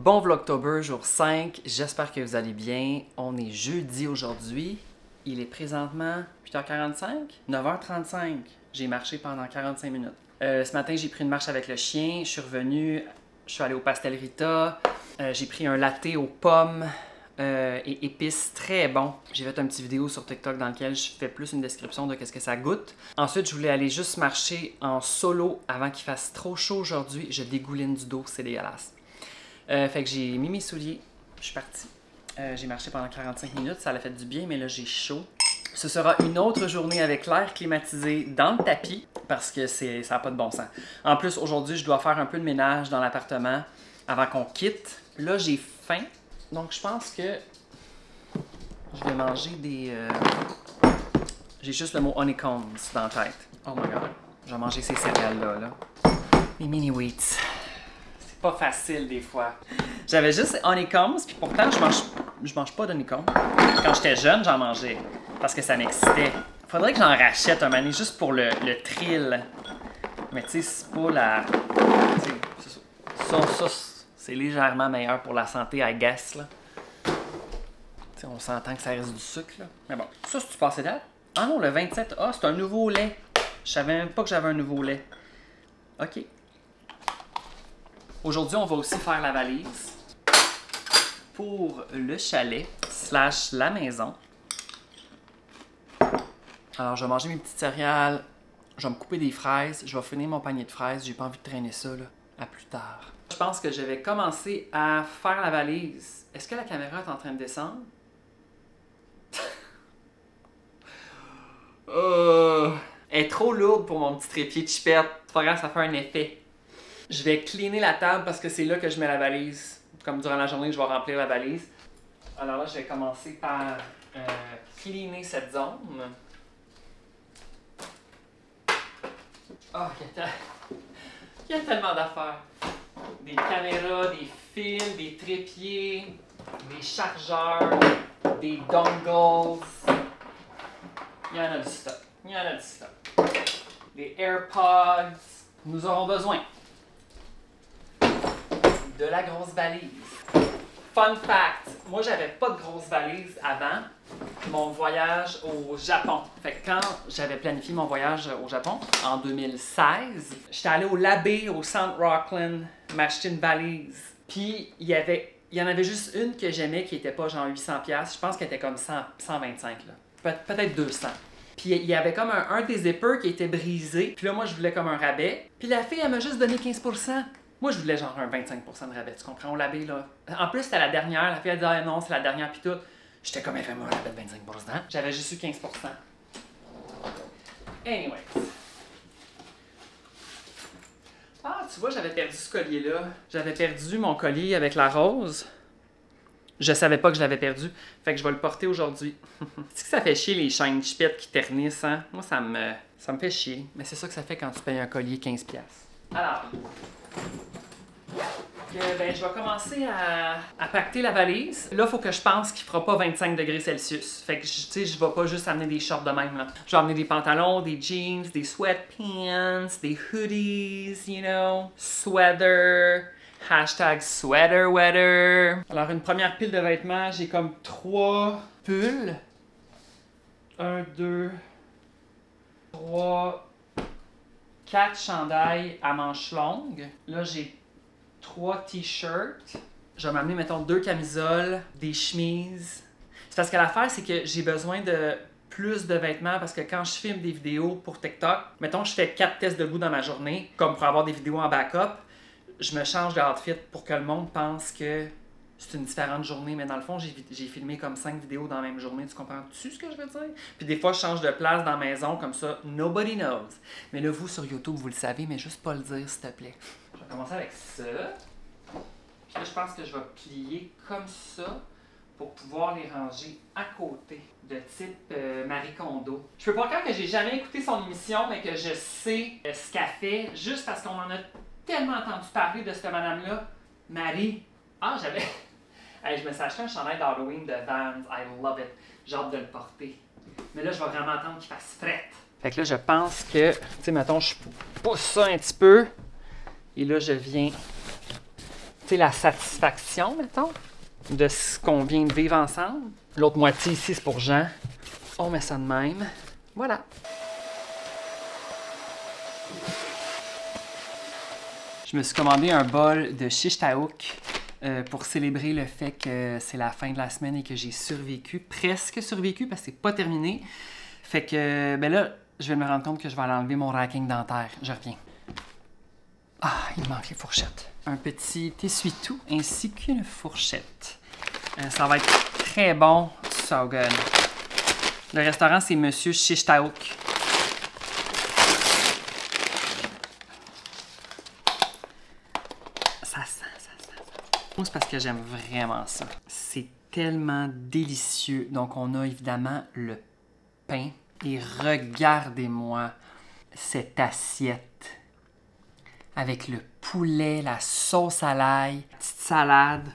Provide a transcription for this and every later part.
bon Vlogtober, jour 5. J'espère que vous allez bien. On est jeudi aujourd'hui. Il est présentement 8h45, 9h35. J'ai marché pendant 45 minutes. Ce matin, j'ai pris une marche avec le chien. Je suis revenu, je suis allé au Pastel Rita. J'ai pris un latte aux pommes et épices très bon. J'ai fait une petite vidéo sur TikTok dans laquelle je fais plus une description de qu'est-ce que ça goûte. Ensuite, je voulais aller juste marcher en solo avant qu'il fasse trop chaud aujourd'hui. Je dégouline du dos, c'est dégueulasse. Fait que j'ai mis mes souliers, je suis partie. J'ai marché pendant 45 minutes, ça a fait du bien, mais là j'ai chaud. Ce sera une autre journée avec l'air climatisé dans le tapis parce que ça n'a pas de bon sens. En plus, aujourd'hui, je dois faire un peu de ménage dans l'appartement avant qu'on quitte. Là, j'ai faim, donc je pense que je vais manger des... J'ai juste le mot honeycombs dans la tête. Oh my god, je vais manger ces céréales-là. Là. Les mini wheats. Pas facile des fois. J'avais juste honeycombs, puis pourtant je mange pas d'honeycombs. Quand j'étais jeune, j'en mangeais parce que ça m'excitait. Faudrait que j'en rachète un moment juste pour le thrill. Mais tu sais, c'est pas la... Ça, c'est légèrement meilleur pour la santé, I guess, là. T'sais, on s'entend que ça reste du sucre, là. Mais bon, ça, c'est-tu passé date? Ah non, le 27, ah, c'est un nouveau lait. Je savais même pas que j'avais un nouveau lait. OK. Aujourd'hui, on va aussi faire la valise pour le chalet / la maison. Alors, je vais manger mes petites céréales, je vais me couper des fraises, je vais finir mon panier de fraises, j'ai pas envie de traîner ça, là, à plus tard. Je pense que je vais commencer à faire la valise. Est-ce que la caméra est en train de descendre? Elle est trop lourde pour mon petit trépied de chipette. C'est pas grave, ça fait un effet. Je vais cleaner la table parce que c'est là que je mets la valise. Comme durant la journée, je vais remplir la valise. Alors là, je vais commencer par cleaner cette zone. Oh, il y a tellement d'affaires. Des caméras, des fils, des trépieds, des chargeurs, des dongles. Il y en a du stock. Il y en a du stock. Des AirPods. Nous aurons besoin de la grosse valise. Fun fact, moi j'avais pas de grosse valise avant mon voyage au Japon. Fait que quand j'avais planifié mon voyage au Japon en 2016, j'étais allé au Labé au centre Rockland m'acheter une valise. Puis il y en avait juste une que j'aimais qui était pas genre 800$. Je pense qu'elle était comme 125 là. Peut-être 200. Puis il y avait comme un des zippers qui était brisé. Puis là moi je voulais comme un rabais. Puis la fille elle m'a juste donné 15%. Moi, je voulais genre un 25% de rabais, tu comprends? Au Labé, là. En plus, c'était la dernière. La fille, elle disait, ah, non, c'est la dernière, puis tout. J'étais comme, elle fait moi un rabais de 25%. J'avais juste eu 15%. Anyways. Ah, tu vois, j'avais perdu ce collier-là. J'avais perdu mon collier avec la rose. Je savais pas que je l'avais perdu. Fait que je vais le porter aujourd'hui. Est-ce que ça fait chier les chaînes chipettes qui ternissent, hein? Moi, ça me fait chier. Mais c'est ça que ça fait quand tu payes un collier 15$. Alors... ben, je vais commencer à pacter la valise. Là, il faut que je pense qu'il ne fera pas 25 degrés Celsius. Fait que, tu sais, je ne vais pas juste amener des shorts de même, là. Je vais amener des pantalons, des jeans, des sweatpants, des hoodies, you know, sweater, #sweater weather. Alors, une première pile de vêtements, j'ai comme 3 pulls. 1, 2, 3, 4 chandails à manches longues. Là, j'ai 3 t-shirts. Je vais m'amener, mettons, 2 camisoles, des chemises. C'est parce que l'affaire, c'est que j'ai besoin de plus de vêtements parce que quand je filme des vidéos pour TikTok, mettons, je fais 4 tests de goût dans ma journée, comme pour avoir des vidéos en backup, je me change de outfit pour que le monde pense que c'est une différente journée, mais dans le fond, j'ai filmé comme 5 vidéos dans la même journée. Tu comprends-tu ce que je veux dire? Puis des fois, je change de place dans la maison, comme ça, nobody knows. Mais là, vous, sur YouTube, vous le savez, mais juste pas le dire, s'il te plaît. Je vais commencer avec ça. Puis là, je pense que je vais plier comme ça pour pouvoir les ranger à côté, de type Marie Kondo. Je peux pas croire que j'ai jamais écouté son émission, mais que je sais ce qu'elle fait, juste parce qu'on en a tellement entendu parler de cette madame-là. Marie. Ah, j'avais... Hey, je me suis acheté un chandail d'Halloween de Vans. I love it. J'ai hâte de le porter. Mais là, je vais vraiment attendre qu'il fasse fret. Fait que là, je pense que... Tu sais, mettons, je pousse ça un petit peu. Et là, je viens tu sais, la satisfaction, mettons, de ce qu'on vient de vivre ensemble. L'autre moitié ici, c'est pour Jean. On met ça de même. Voilà. Je me suis commandé un bol de shish taouk pour célébrer le fait que c'est la fin de la semaine et que j'ai survécu. Presque survécu parce que c'est pas terminé. Fait que, ben là, je vais me rendre compte que je vais aller enlever mon racking dentaire. Je reviens. Ah, il me manque les fourchettes. Un petit essuie-tout ainsi qu'une fourchette. Ça va être très bon. So good. Le restaurant, c'est Monsieur Shish Taouk. Ça sent. Moi, c'est parce que j'aime vraiment ça. C'est tellement délicieux. Donc, on a évidemment le pain. Et regardez-moi cette assiette avec le poulet, la sauce à l'ail, la petite salade.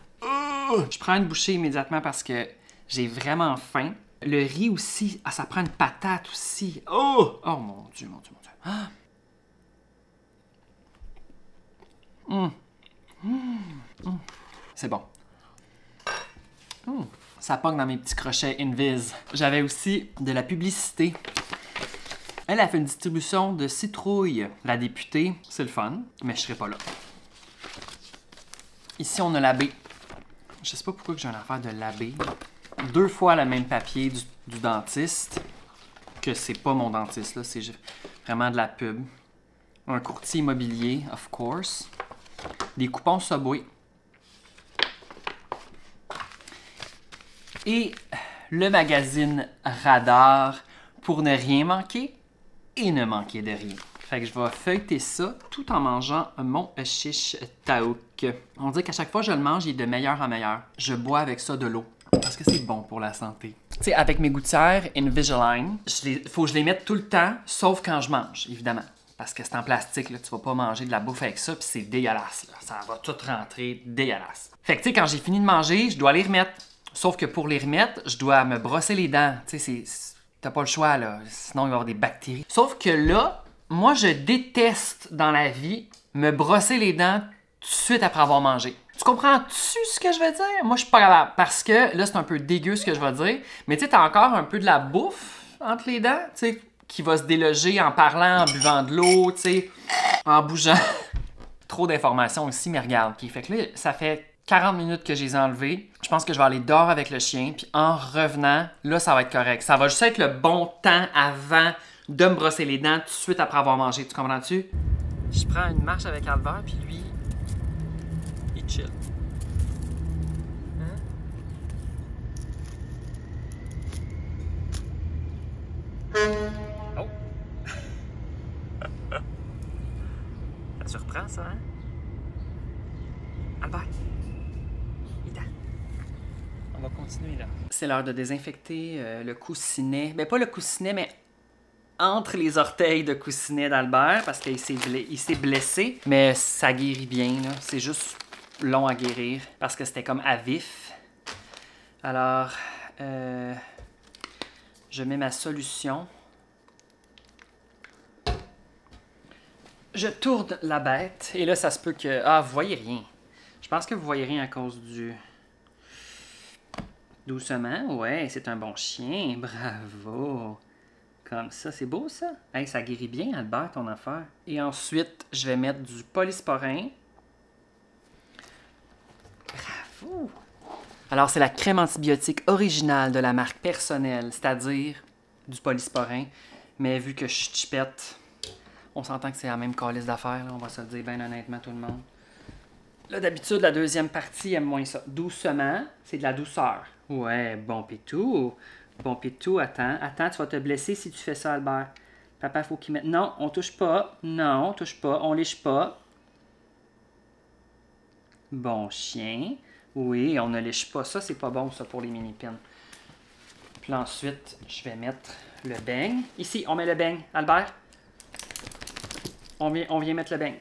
Je prends une bouchée immédiatement parce que j'ai vraiment faim. Le riz aussi, ça prend une patate aussi. Oh mon Dieu. Ah. C'est bon. Ça pogne dans mes petits crochets Invis. J'avais aussi de la publicité. Elle a fait une distribution de citrouille. La députée, c'est le fun, mais je serai pas là. Ici, on a la baie. Je sais pas pourquoi j'ai une affaire de la baie. 2 fois le même papier du dentiste. Que c'est pas mon dentiste, là. C'est vraiment de la pub. Un courtier immobilier, of course. Des coupons Subway. Et le magazine Radar pour ne rien manquer et ne manquer de rien. Fait que je vais feuilleter ça tout en mangeant mon shish taouk. On dit qu'à chaque fois que je le mange, il est de meilleur en meilleur. Je bois avec ça de l'eau parce que c'est bon pour la santé. Tu sais, avec mes gouttières Invisalign, faut que je les mette tout le temps, sauf quand je mange, évidemment. Parce que c'est en plastique, là, tu vas pas manger de la bouffe avec ça, puis c'est dégueulasse. Là. Ça va tout rentrer dégueulasse. Fait que tu sais, quand j'ai fini de manger, je dois les remettre. Sauf que pour les remettre, je dois me brosser les dents. Tu sais, t'as pas le choix, là. Sinon, il va y avoir des bactéries. Sauf que là, moi, je déteste dans la vie me brosser les dents tout de suite après avoir mangé. Tu comprends-tu ce que je veux dire? Moi, je suis pas capable. Parce que là, c'est un peu dégueu ce que je vais dire. Mais tu sais, t'as encore un peu de la bouffe entre les dents, tu sais, qui va se déloger en parlant, en buvant de l'eau, tu sais, en bougeant. Trop d'informations aussi, mais regarde. Okay, fait que là, ça fait 40 minutes que je les ai enlevés. Je pense que je vais aller dehors avec le chien. Puis en revenant, là, ça va être correct. Ça va juste être le bon temps avant de me brosser les dents tout de suite après avoir mangé. Tu comprends-tu? Je prends une marche avec Albert, puis lui, il chill. Hein? Oh! Ça surprend, ça, hein? Albert! On va continuer là. C'est l'heure de désinfecter le coussinet. Ben pas le coussinet, mais entre les orteils de coussinet d'Albert parce qu'il s'est blessé. Mais ça guérit bien, là. C'est juste long à guérir parce que c'était comme à vif. Alors, je mets ma solution. Je tourne la bête. Et là, ça se peut que... Ah, vous voyez rien. Je pense que vous voyez rien à cause du... Doucement, ouais, c'est un bon chien, bravo. Comme ça, c'est beau ça? Hey, ça guérit bien, Albert, ton affaire. Et ensuite, je vais mettre du polysporin. Bravo! Alors, c'est la crème antibiotique originale de la marque Personnelle, c'est-à-dire du polysporin. Mais vu que je suis chipette, on s'entend que c'est la même calice d'affaires, on va se le dire bien honnêtement tout le monde. Là, d'habitude, la deuxième partie aime moins ça. Doucement, c'est de la douceur. Ouais, bon pitou. Bon pitou, attends, tu vas te blesser si tu fais ça, Albert. Papa, faut qu'il mette... Non, on touche pas. Non, on touche pas. On lèche pas. Bon chien. Oui, on ne lèche pas. Ça, c'est pas bon, ça, pour les mini-pins. Puis ensuite, je vais mettre le beigne. Ici, on met le beigne. Albert, on vient mettre le beigne.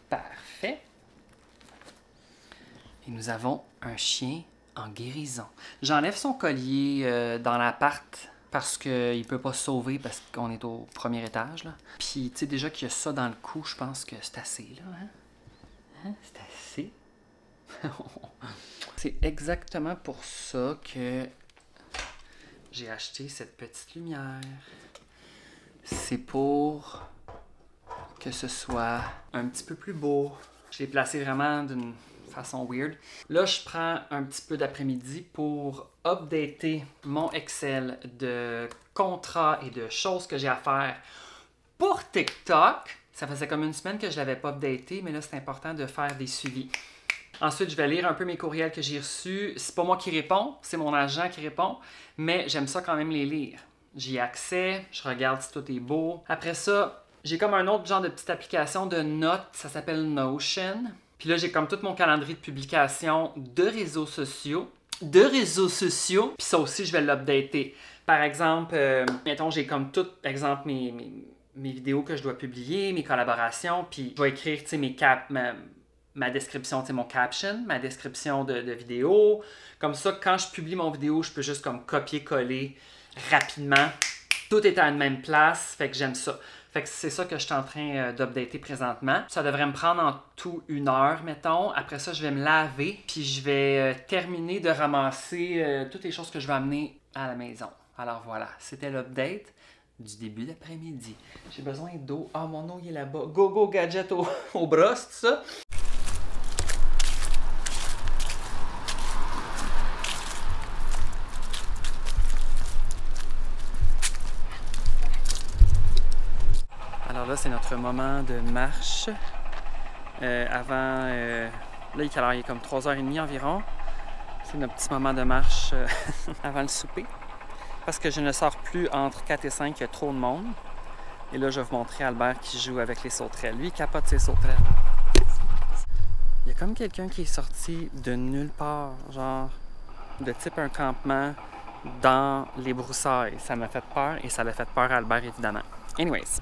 Parfait. Et nous avons un chien en guérison. J'enlève son collier dans l'appart parce qu'il ne peut pas se sauver parce qu'on est au premier étage. Là. Puis, tu sais, déjà qu'il y a ça dans le cou, je pense que c'est assez, là. Hein? Hein? C'est assez. C'est exactement pour ça que j'ai acheté cette petite lumière. C'est pour que ce soit un petit peu plus beau. Je l'ai placé vraiment d'une façon weird. Là, je prends un petit peu d'après-midi pour updater mon Excel de contrats et de choses que j'ai à faire pour TikTok. Ça faisait comme une semaine que je ne l'avais pas updaté, mais là, c'est important de faire des suivis. Ensuite, je vais lire un peu mes courriels que j'ai reçus. C'est pas moi qui réponds, c'est mon agent qui répond, mais j'aime ça quand même les lire. J'y ai accès, je regarde si tout est beau. Après ça, j'ai comme un autre genre de petite application de notes, ça s'appelle Notion. Puis là, j'ai comme tout mon calendrier de publication de réseaux sociaux. Puis ça aussi, je vais l'updater. Par exemple, mettons, j'ai comme tout, exemple, mes vidéos que je dois publier, mes collaborations, puis je vais écrire, tu sais, ma description, tu sais, mon caption, ma description de vidéo. Comme ça, quand je publie mon vidéo, je peux juste comme copier-coller rapidement. Tout est à une même place, fait que j'aime ça. Fait que c'est ça que je suis en train d'updater présentement. Ça devrait me prendre en tout 1 heure, mettons. Après ça, je vais me laver, puis je vais terminer de ramasser toutes les choses que je vais amener à la maison. Alors voilà, c'était l'update du début d'après-midi. J'ai besoin d'eau. Ah, mon eau, il est là-bas. Go, go, gadget au bras, c'est ça? Alors là, c'est notre moment de marche. Là, il est comme 3h30 environ. C'est notre petit moment de marche avant le souper. Parce que je ne sors plus entre 4 et 5, il y a trop de monde. Et là, je vais vous montrer Albert qui joue avec les sauterelles. Lui, il capote ses sauterelles. Il y a comme quelqu'un qui est sorti de nulle part, genre de type un campement dans les broussailles. Ça m'a fait peur et ça l'a fait peur à Albert, évidemment. Anyways.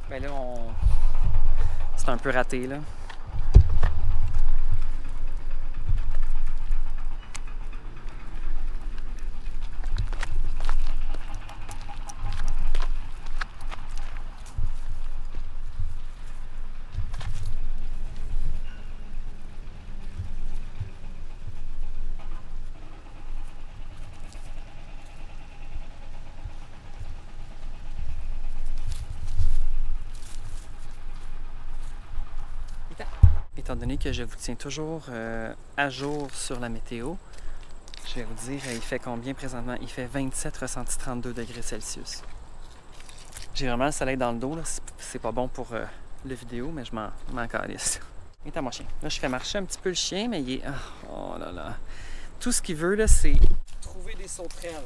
Ben là, c'est un peu raté, là. Étant donné que je vous tiens toujours à jour sur la météo, je vais vous dire, il fait combien présentement? Il fait 27 ressenti 32 degrés Celsius. J'ai vraiment le soleil dans le dos, là. C'est pas bon pour la vidéo, mais je m'en calisse. Viens à mon chien. Là, je fais marcher un petit peu le chien, mais il est... Oh là là. Tout ce qu'il veut, là, c'est trouver des sauterelles.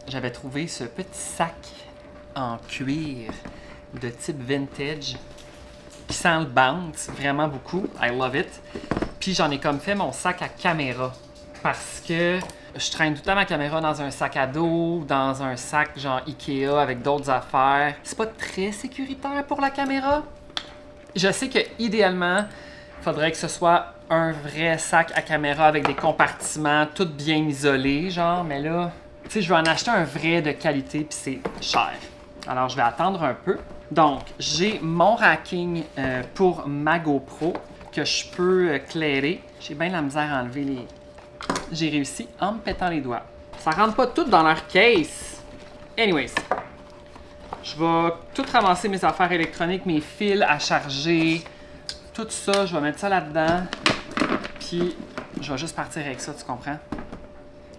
J'avais trouvé ce petit sac en cuir de type vintage qui sent le bounce vraiment beaucoup. I love it. Puis j'en ai comme fait mon sac à caméra parce que je traîne tout le temps ma caméra dans un sac à dos, dans un sac genre Ikea avec d'autres affaires. C'est pas très sécuritaire pour la caméra. Je sais que idéalement, il faudrait que ce soit un vrai sac à caméra avec des compartiments, tout bien isolés, genre, mais là... Tu sais, je vais en acheter un vrai de qualité, puis c'est cher. Alors, je vais attendre un peu. Donc, j'ai mon racking pour ma GoPro que je peux clairer. J'ai bien la misère à enlever les... J'ai réussi en me pétant les doigts. Ça rentre pas tout dans leur case. Anyways. Je vais tout ramasser mes affaires électroniques, mes fils à charger, tout ça. Je vais mettre ça là-dedans. Puis, je vais juste partir avec ça, tu comprends?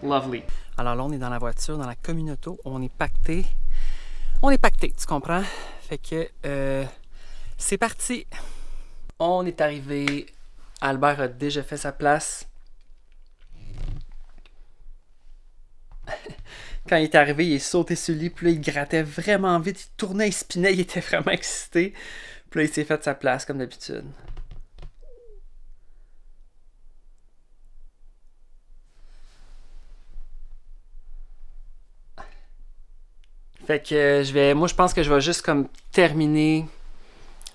Lovely. Alors là, on est dans la voiture, dans la communauté. On est pacté. On est pacté, tu comprends? Fait que c'est parti. On est arrivé. Albert a déjà fait sa place. Quand il est arrivé, il est sauté sur lui, puis là, il grattait vraiment vite, il tournait, il spinait, il était vraiment excité. Puis là, il s'est fait sa place, comme d'habitude. Fait que moi, je pense que je vais juste comme terminer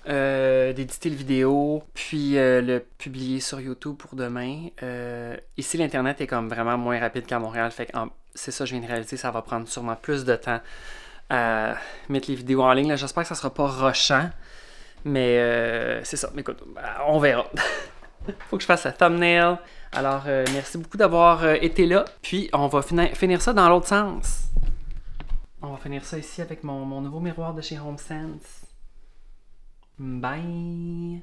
d'éditer le vidéo, puis le publier sur YouTube pour demain. Ici, l'Internet est comme vraiment moins rapide qu'à Montréal, fait que c'est ça, je viens de réaliser, ça va prendre sûrement plus de temps à mettre les vidéos en ligne. J'espère que ça sera pas rushant, mais c'est ça. Mais écoute, on verra. Faut que je fasse la thumbnail. Alors, merci beaucoup d'avoir été là. Puis, on va finir ça dans l'autre sens. On va finir ça ici avec mon nouveau miroir de chez HomeSense. Bye!